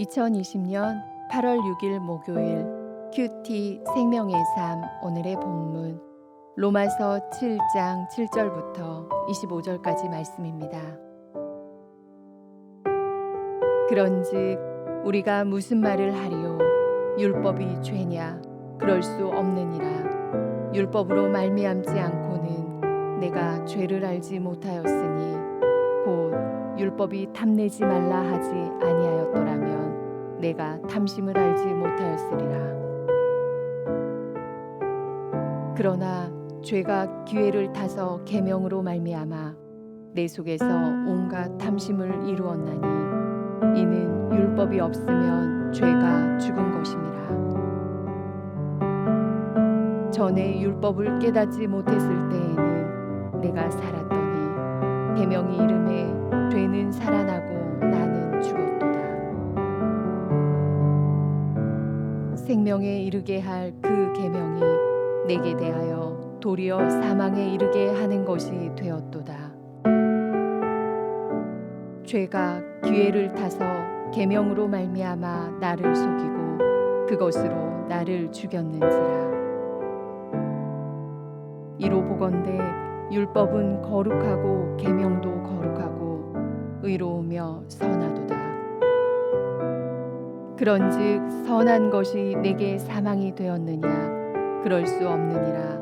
2020년 8월 6일 목요일 큐티 생명의 삶 오늘의 본문 로마서 7장 7절부터 25절까지 말씀입니다. 그런즉 우리가 무슨 말을 하리요? 율법이 죄냐? 그럴 수 없느니라. 율법으로 말미암지 않고는 내가 죄를 알지 못하였으니 곧 율법이 탐내지 말라 하지 아니하였더라면 내가 탐심을 알지 못하였으리라. 그러나 죄가 기회를 타서 계명으로 말미암아 내 속에서 온갖 탐심을 이루었나니 이는 율법이 없으면 죄가 죽은 것임이라. 전에 율법을 깨닫지 못했을 때에는 내가 살았더니 계명이 이름에 죄는 살아나고 나는 죽었도다. 생명에 이르게 할 그 계명이 내게 대하여 도리어 사망에 이르게 하는 것이 되었도다. 죄가 기회를 타서 계명으로 말미암아 나를 속이고 그것으로 나를 죽였는지라. 이로 보건대 율법은 거룩하고 계명도 거룩하고 의로우며 선하도다. 그런즉 선한 것이 내게 사망이 되었느냐? 그럴 수 없느니라.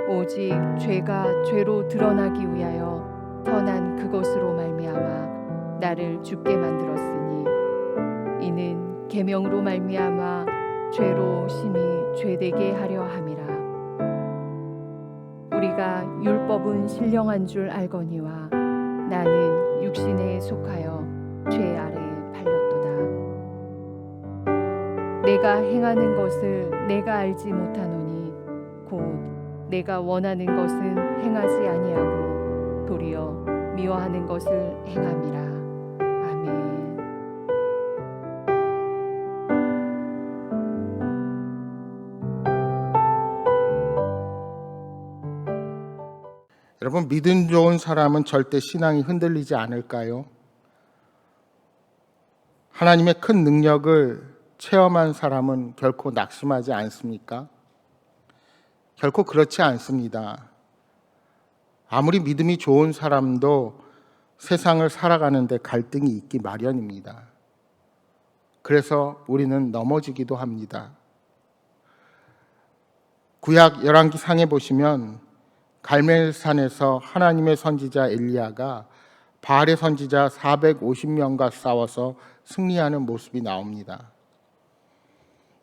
오직 죄가 죄로 드러나기 위하여 선한 그것으로 말미암아 나를 죽게 만들었으니 이는 계명으로 말미암아 죄로 심히 죄되게 하려 함이라. 우리가 율법은 신령한 줄 알거니와 나는 육신에 속하여 죄 아래 팔렸도다. 내가 행하는 것을 내가 알지 못하노니 곧 내가 원하는 것은 행하지 아니하고 도리어 미워하는 것을 행함이라. 아멘. 여러분, 믿음 좋은 사람은 절대 신앙이 흔들리지 않을까요? 하나님의 큰 능력을 체험한 사람은 결코 낙심하지 않습니까? 결코 그렇지 않습니다. 아무리 믿음이 좋은 사람도 세상을 살아가는데 갈등이 있기 마련입니다. 그래서 우리는 넘어지기도 합니다. 구약 열왕기상에 보시면 갈멜산에서 하나님의 선지자 엘리야가 바알의 선지자 450명과 싸워서 승리하는 모습이 나옵니다.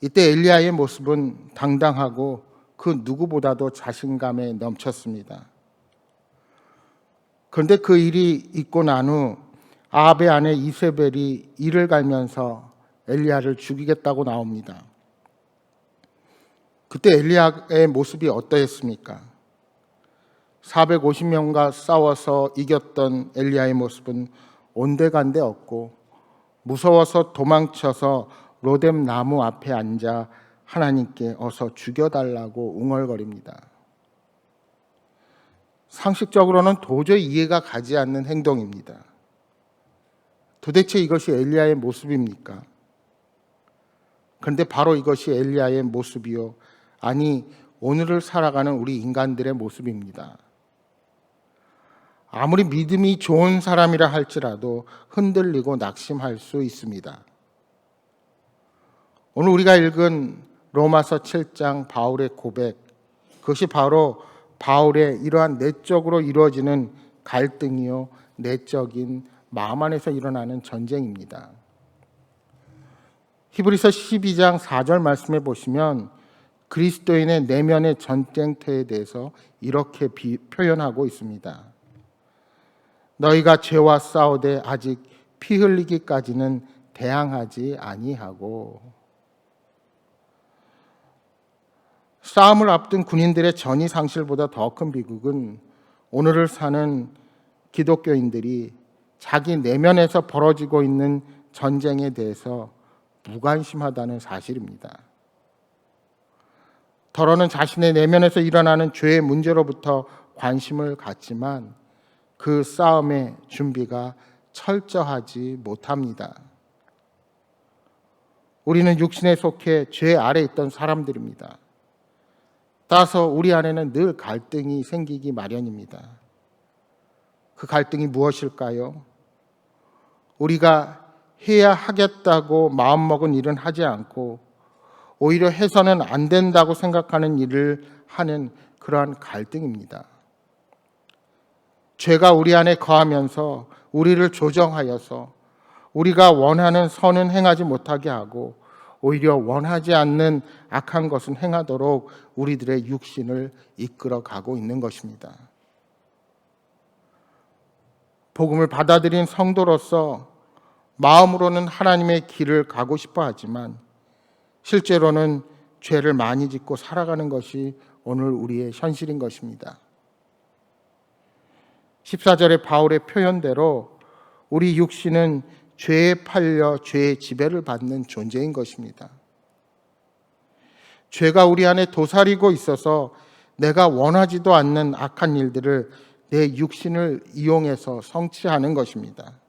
이때 엘리야의 모습은 당당하고 그 누구보다도 자신감에 넘쳤습니다. 그런데 그 일이 있고 난 후 아합의 아내 이세벨이 이를 갈면서 엘리야를 죽이겠다고 나옵니다. 그때 엘리야의 모습이 어떠했습니까? 450명과 싸워서 이겼던 엘리야의 모습은 온데간데 없고 무서워서 도망쳐서 로뎀 나무 앞에 앉아 하나님께 어서 죽여달라고 웅얼거립니다. 상식적으로는 도저히 이해가 가지 않는 행동입니다. 도대체 이것이 엘리야의 모습입니까? 그런데 바로 이것이 엘리야의 모습이요, 아니 오늘을 살아가는 우리 인간들의 모습입니다. 아무리 믿음이 좋은 사람이라 할지라도 흔들리고 낙심할 수 있습니다. 오늘 우리가 읽은 로마서 7장 바울의 고백, 그것이 바로 바울의 이러한 내적으로 이루어지는 갈등이요, 내적인 마음 안에서 일어나는 전쟁입니다. 히브리서 12장 4절 말씀에 보시면 그리스도인의 내면의 전쟁터에 대해서 이렇게 표현하고 있습니다. 너희가 죄와 싸우되 아직 피 흘리기까지는 대항하지 아니하고. 싸움을 앞둔 군인들의 전이 상실보다 더 큰 비극은 오늘을 사는 기독교인들이 자기 내면에서 벌어지고 있는 전쟁에 대해서 무관심하다는 사실입니다. 더러는 자신의 내면에서 일어나는 죄의 문제로부터 관심을 갖지만 그 싸움의 준비가 철저하지 못합니다. 우리는 육신에 속해 죄 아래 있던 사람들입니다. 따라서 우리 안에는 늘 갈등이 생기기 마련입니다. 그 갈등이 무엇일까요? 우리가 해야 하겠다고 마음먹은 일은 하지 않고 오히려 해서는 안 된다고 생각하는 일을 하는 그러한 갈등입니다. 죄가 우리 안에 거하면서 우리를 조정하여서 우리가 원하는 선은 행하지 못하게 하고 오히려 원하지 않는 악한 것은 행하도록 우리들의 육신을 이끌어 가고 있는 것입니다. 복음을 받아들인 성도로서 마음으로는 하나님의 길을 가고 싶어 하지만 실제로는 죄를 많이 짓고 살아가는 것이 오늘 우리의 현실인 것입니다. 14절의 바울의 표현대로 우리 육신은 죄에 팔려 죄의 지배를 받는 존재인 것입니다. 죄가 우리 안에 도사리고 있어서 내가 원하지도 않는 악한 일들을 내 육신을 이용해서 성취하는 것입니다.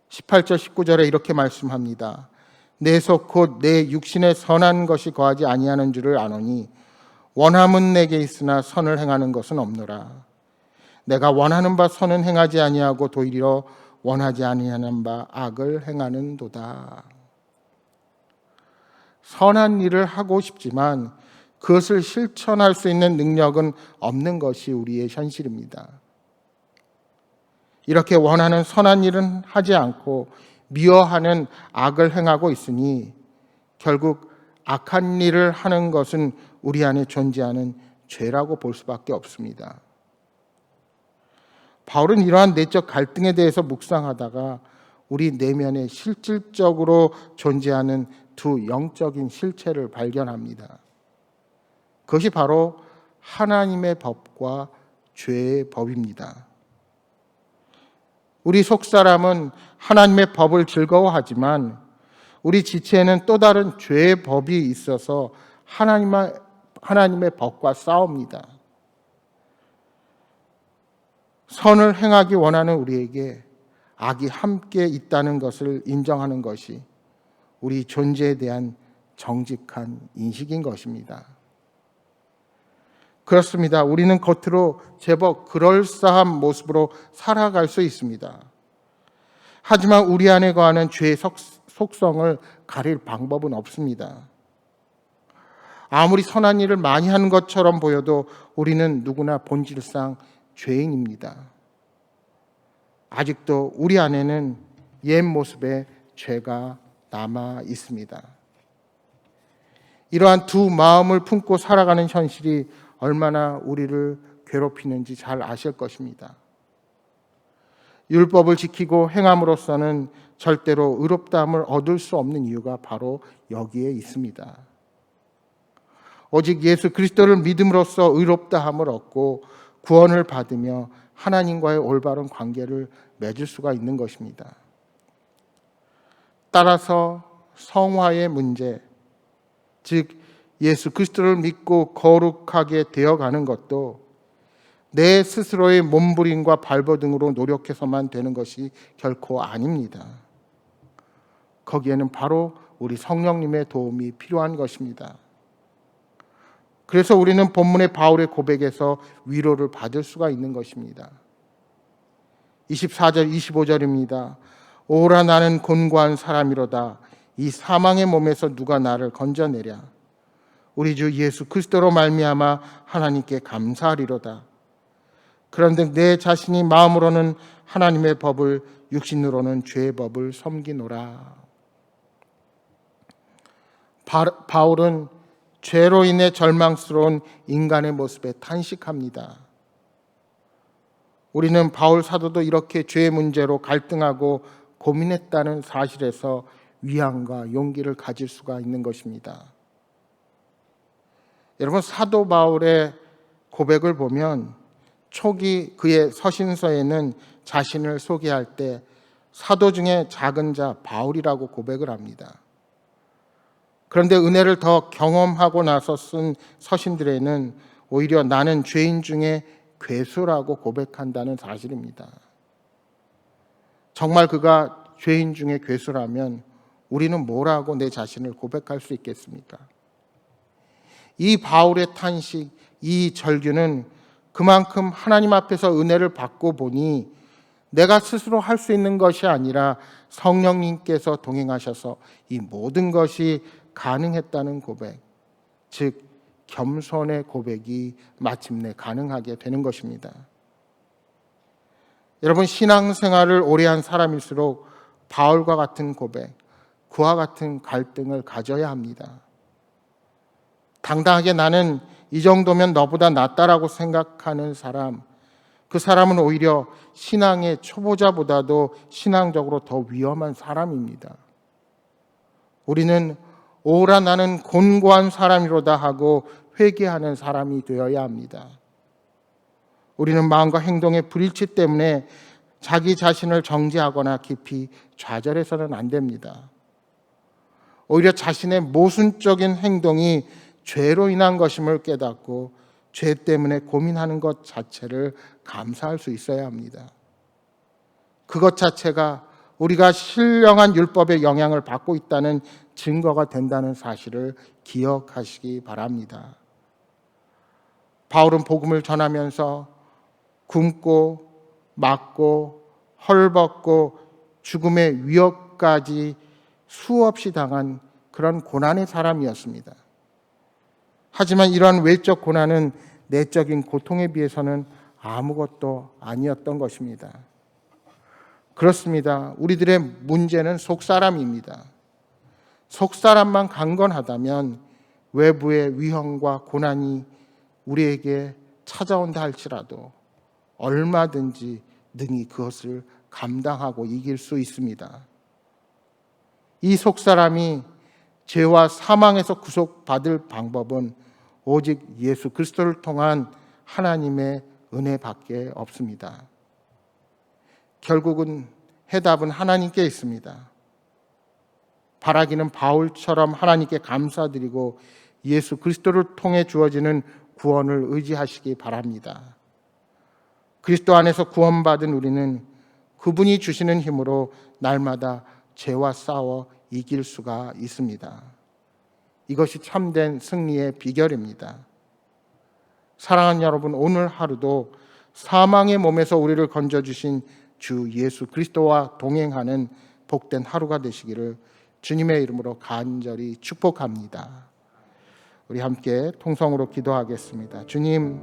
18절 19절에 이렇게 말씀합니다. 내 속 곧 내 육신에 선한 것이 거하지 아니하는 줄을 아노니 원함은 내게 있으나 선을 행하는 것은 없노라. 내가 원하는 바 선은 행하지 아니하고 도리어 원하지 아니하는 바 악을 행하는도다. 선한 일을 하고 싶지만 그것을 실천할 수 있는 능력은 없는 것이 우리의 현실입니다. 이렇게 원하는 선한 일은 하지 않고 미워하는 악을 행하고 있으니 결국 악한 일을 하는 것은 우리 안에 존재하는 죄라고 볼 수밖에 없습니다. 바울은 이러한 내적 갈등에 대해서 묵상하다가 우리 내면에 실질적으로 존재하는 두 영적인 실체를 발견합니다. 그것이 바로 하나님의 법과 죄의 법입니다. 우리 속사람은 하나님의 법을 즐거워하지만 우리 지체에는 또 다른 죄의 법이 있어서 하나님의 법과 싸웁니다. 선을 행하기 원하는 우리에게 악이 함께 있다는 것을 인정하는 것이 우리 존재에 대한 정직한 인식인 것입니다. 그렇습니다. 우리는 겉으로 제법 그럴싸한 모습으로 살아갈 수 있습니다. 하지만 우리 안에 거하는 죄의 속성을 가릴 방법은 없습니다. 아무리 선한 일을 많이 하는 것처럼 보여도 우리는 누구나 본질상 죄인입니다. 아직도 우리 안에는 옛 모습의 죄가 남아 있습니다. 이러한 두 마음을 품고 살아가는 현실이 얼마나 우리를 괴롭히는지 잘 아실 것입니다. 율법을 지키고 행함으로써는 절대로 의롭다함을 얻을 수 없는 이유가 바로 여기에 있습니다. 오직 예수 그리스도를 믿음으로써 의롭다함을 얻고 구원을 받으며 하나님과의 올바른 관계를 맺을 수가 있는 것입니다. 따라서 성화의 문제, 즉 예수 그리스도를 믿고 거룩하게 되어가는 것도 내 스스로의 몸부림과 발버둥으로 노력해서만 되는 것이 결코 아닙니다. 거기에는 바로 우리 성령님의 도움이 필요한 것입니다. 그래서 우리는 본문의 바울의 고백에서 위로를 받을 수가 있는 것입니다. 24절 25절입니다. 오라 나는 곤고한 사람이로다. 이 사망의 몸에서 누가 나를 건져내랴. 우리 주 예수 그리스도로 말미암아 하나님께 감사하리로다. 그런데 내 자신이 마음으로는 하나님의 법을 육신으로는 죄의 법을 섬기노라. 바울은 죄로 인해 절망스러운 인간의 모습에 탄식합니다. 우리는 바울 사도도 이렇게 죄의 문제로 갈등하고 고민했다는 사실에서 위안과 용기를 가질 수가 있는 것입니다. 여러분, 사도 바울의 고백을 보면 초기 그의 서신서에는 자신을 소개할 때 사도 중에 작은 자 바울이라고 고백을 합니다. 그런데 은혜를 더 경험하고 나서 쓴 서신들에는 오히려 나는 죄인 중에 괴수라고 고백한다는 사실입니다. 정말 그가 죄인 중에 괴수라면 우리는 뭐라고 내 자신을 고백할 수 있겠습니까? 이 바울의 탄식, 이 절규는 그만큼 하나님 앞에서 은혜를 받고 보니 내가 스스로 할 수 있는 것이 아니라 성령님께서 동행하셔서 이 모든 것이 가능했다는 고백, 즉 겸손의 고백이 마침내 가능하게 되는 것입니다. 여러분, 신앙생활을 오래 한 사람일수록 바울과 같은 고백, 그와 같은 갈등을 가져야 합니다. 당당하게 나는 이 정도면 너보다 낫다라고 생각하는 사람, 그 사람은 오히려 신앙의 초보자보다도 신앙적으로 더 위험한 사람입니다. 우리는 오라 나는 곤고한 사람이로다 하고 회개하는 사람이 되어야 합니다. 우리는 마음과 행동의 불일치 때문에 자기 자신을 정죄하거나 깊이 좌절해서는 안 됩니다. 오히려 자신의 모순적인 행동이 죄로 인한 것임을 깨닫고 죄 때문에 고민하는 것 자체를 감사할 수 있어야 합니다. 그것 자체가 우리가 신령한 율법의 영향을 받고 있다는 증거가 된다는 사실을 기억하시기 바랍니다. 바울은 복음을 전하면서 굶고 맞고 헐벗고 죽음의 위협까지 수없이 당한 그런 고난의 사람이었습니다. 하지만 이러한 외적 고난은 내적인 고통에 비해서는 아무것도 아니었던 것입니다. 그렇습니다. 우리들의 문제는 속사람입니다. 속사람만 강건하다면 외부의 위험과 고난이 우리에게 찾아온다 할지라도 얼마든지 능히 그것을 감당하고 이길 수 있습니다. 이 속사람이 죄와 사망에서 구속받을 방법은 오직 예수 그리스도를 통한 하나님의 은혜밖에 없습니다. 결국은 해답은 하나님께 있습니다. 바라기는 바울처럼 하나님께 감사드리고 예수 그리스도를 통해 주어지는 구원을 의지하시기 바랍니다. 그리스도 안에서 구원받은 우리는 그분이 주시는 힘으로 날마다 죄와 싸워 이길 수가 있습니다. 이것이 참된 승리의 비결입니다. 사랑하는 여러분, 오늘 하루도 사망의 몸에서 우리를 건져주신 주 예수 그리스도와 동행하는 복된 하루가 되시기를 주님의 이름으로 간절히 축복합니다. 우리 함께 통성으로 기도하겠습니다. 주님,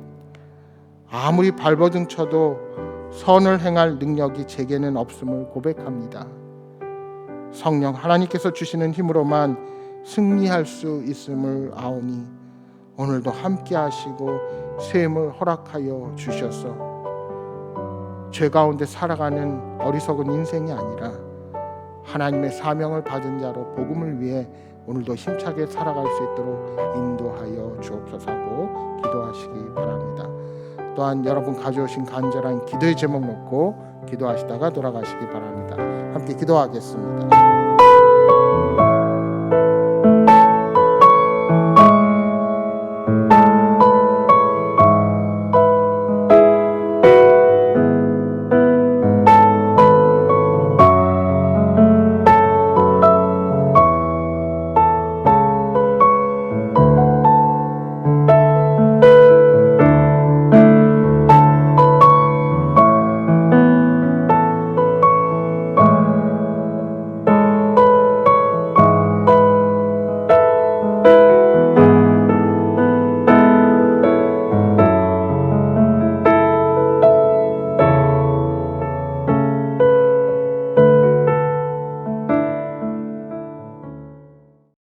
아무리 발버둥 쳐도 선을 행할 능력이 제게는 없음을 고백합니다. 성령 하나님께서 주시는 힘으로만 승리할 수 있음을 아오니 오늘도 함께 하시고 셈을 허락하여 주셔서 죄 가운데 살아가는 어리석은 인생이 아니라 하나님의 사명을 받은 자로 복음을 위해 오늘도 힘차게 살아갈 수 있도록 인도하여 주옵소서하고 기도하시기 바랍니다. 또한 여러분 가져오신 간절한 기도의 제목 놓고 기도하시다가 돌아가시기 바랍니다. 함께 기도하겠습니다.